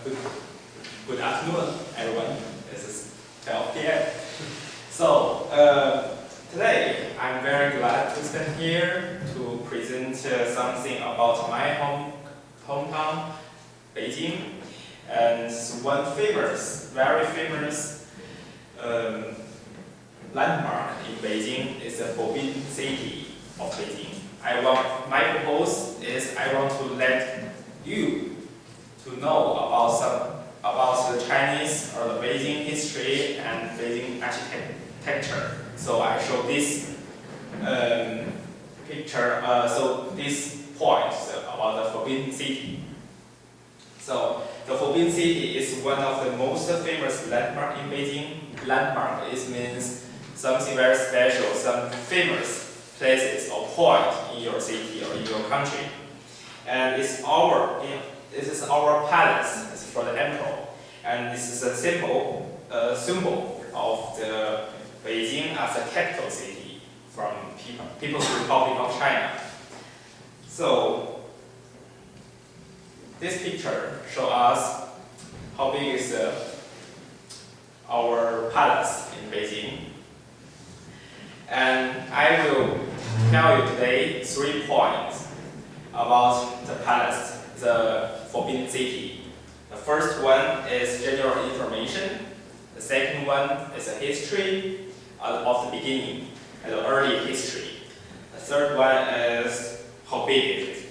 good afternoon, everyone. This is 12 p.m. So, today I'm very glad to stand here to present something about my hometown, Beijing, and one very famous landmark in Beijing is the Forbidden City of Beijing. My purpose is I want to let you to know about the Chinese or the Beijing history and Beijing architecture. So I show this picture, this point about the Forbidden City. So the Forbidden City is one of the most famous landmark in Beijing. Landmark means something very special, some famous places or point in your city or in your country. And this is our palace. It's for the emperor, and this is a symbol of the Beijing as a capital city from People's Republic of China. So this picture shows us how big is our palace in Beijing. And I will tell you today 3 points about the palace, the Forbidden City. The first one is general information. The second one is a history of the beginning and the early history. The third one is how big it is.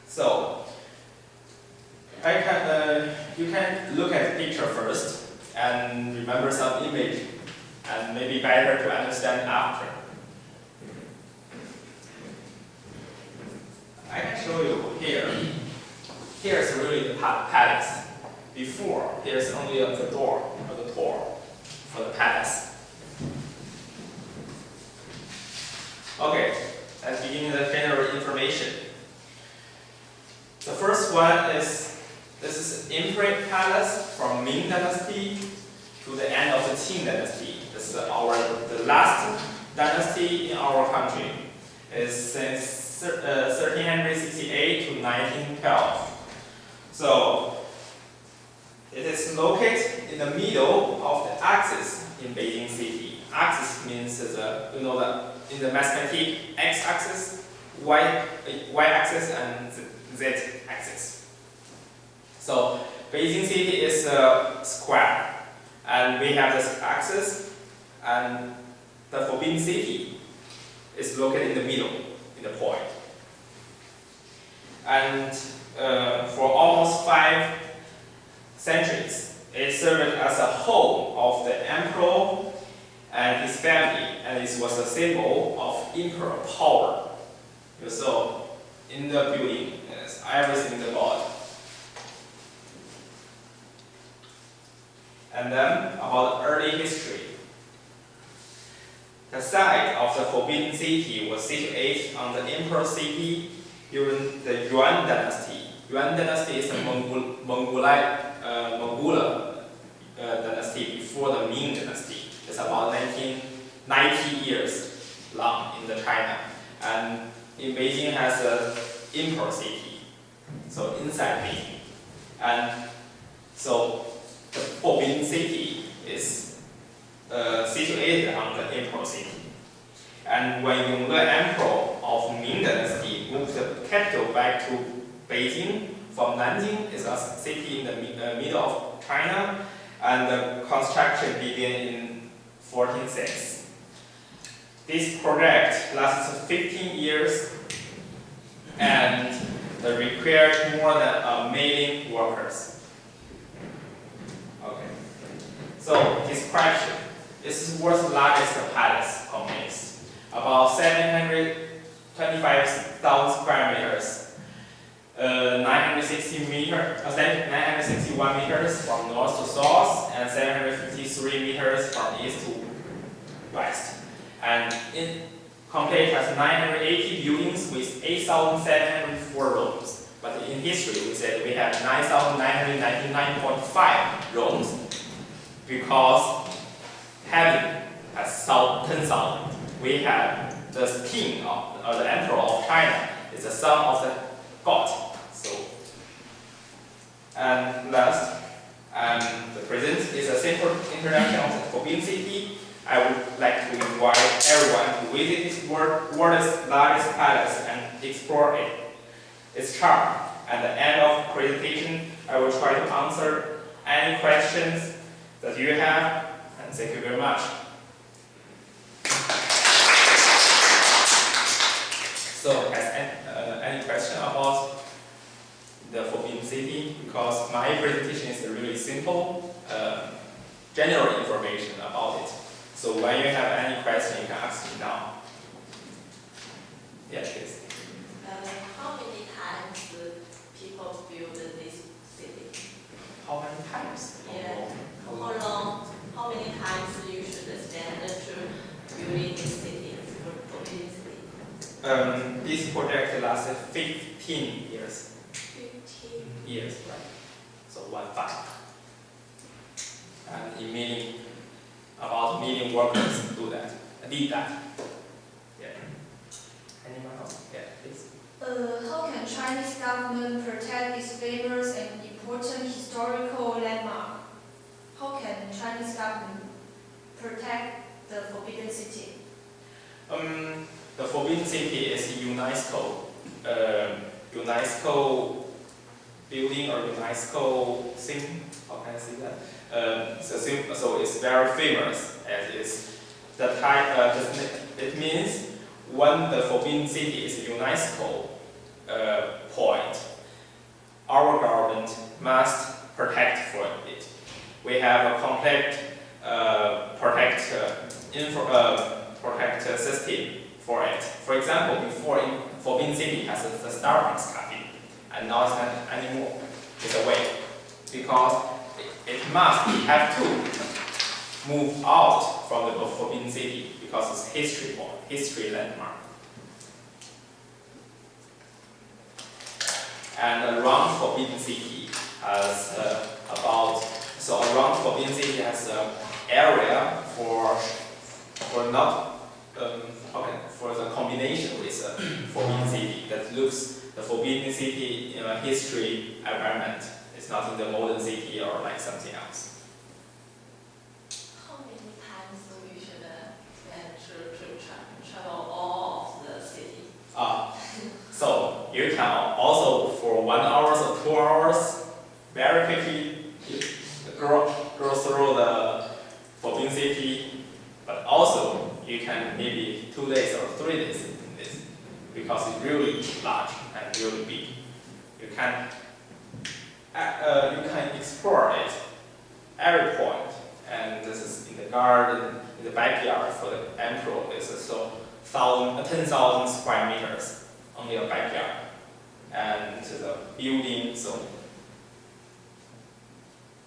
So you can look at the picture first and remember some image, and maybe better to understand after. I can show you here. Here's really the palace. Before, here's only the door or the tour for the palace. Okay, let's begin the general information. The first one is, this is Imperial Palace from Ming Dynasty to the end of the Qing Dynasty. This is the last dynasty in our country. It's since 1368 to 1912. So it is located in the middle of the axis in Beijing city. Axis means in the mathematics x-axis, y-axis, and z-axis. So Beijing city is a square, and we have this axis, and the Forbidden City is located in the middle, in the point. And for almost 5 centuries, it served as a home of the emperor and his family, and it was a symbol of imperial power. So in the building, yes, everything is God. And then about early history. The site of the Forbidden City was situated on the Imperial City during the Yuan Dynasty. Yuan Dynasty is a Mongol dynasty before the Ming Dynasty. It's about 90 years long in the China. And in Beijing has an Imperial City, so inside Beijing. And so the Forbidden City is situated on the Imperial City. And when Yongle Emperor of Ming Dynasty moved the capital back to Beijing from Nanjing, is a city in the middle of China, and the construction began in 1406. This project lasted 15 years and required more than 1 million workers. Okay. So description. This is world's largest palace complex. About 725,000 square meters, 961 meters from north to south, and 753 meters from east to west. And it complete has 980 buildings with 8,704 rooms. But in history, we said we have 9,999.5 rooms because heaven has 10,000. We have the king or the emperor of China is the son of the god. So And last, the present is a simple introduction of the Forbidden City. I would like to invite everyone to visit this world's largest palace and explore its charm. At the end of the presentation, I will try to answer any questions that you have, and thank you very much. So, has any question about the Forbidden City? Because my presentation is really simple, general information about it. So when you have any question, you can ask me now. Yeah, please. How many times people build this city? How many times? Yeah. How long? How many times you should spend to building this city, Forbidden City? This project lasted 15 years. 15 years, right? So 1-5. And in meaning about million workers did that. Yeah. Anyone else? Yeah, please. How can Chinese government protect its famous and important historical landmark? How can Chinese government protect the Forbidden City? The Forbidden City is UNESCO building or UNESCO thing. How can I say that? So it's very famous, as is the type. It means when the Forbidden City is a UNESCO point, our government must protect for it. We have a complete protect system for it. For example, before Forbidden City has the Starbucks cafe, and now it's not anymore. It's away because it must have to move out from the Forbidden City because it's history landmark. And around Forbidden City has around Forbidden City has an area for the combination with Forbidden City that looks the Forbidden City in a history environment. It's not in the modern city or like something else. How many times we should spend to travel all of the city? So you can also for 1 hour or 2 hours very quickly go through the Forbidden City, but also you can maybe 2 days or 3 days in this because it's really large and really big. You can explore it every point, and this is in the garden, in the backyard for the emperor. This is 10,000 square meters, only a backyard, and the building.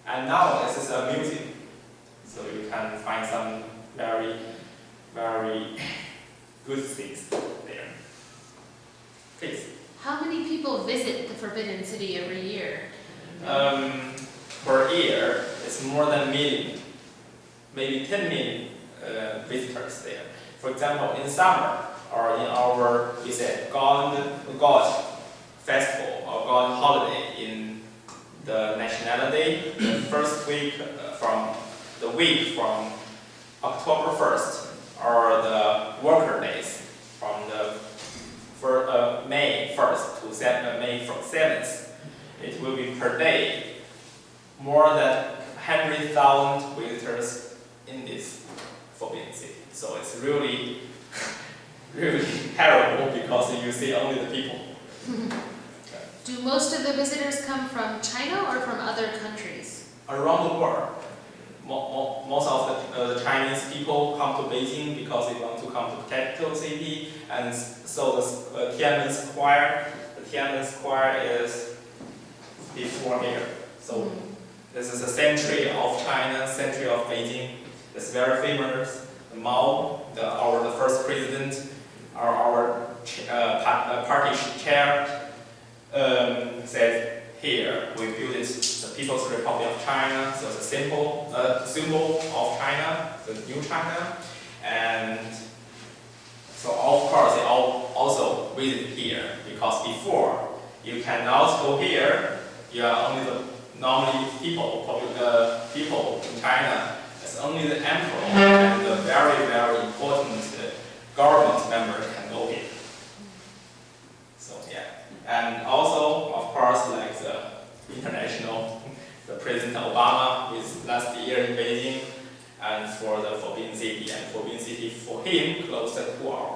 And now this is a museum, so you can find some very, very good things there. Please. How many people visit the Forbidden City every year? Per year, it's more than a million, maybe 10 million visitors there. For example, in summer or in our, we say, God festival or God holiday in the National Day, the first week from October 1st, or the worker days from May 1st to May 7th, it will be per day more than 100,000 visitors in this Forbidden City. So it's really, really terrible because you see only the people. Do most of the visitors come from China or from other countries? Around the world, most of the Chinese people come to Beijing because they want to come to the capital city, and so the Tiananmen Square. The Tiananmen Square is before here. So this is the century of China, century of Beijing. It's very famous. The Mao, the first president, our party chair, said here we built the People's Republic of China, so the symbol of China, the new China, and so of course they all also visit here because before you cannot go here. You are only normally people in China, it's only the emperor and the very, very important government member can go in. So yeah, and also, of course, like the international, the President Obama was last year in Beijing, and for the Forbidden City, and Forbidden City for him closed at 2 hours.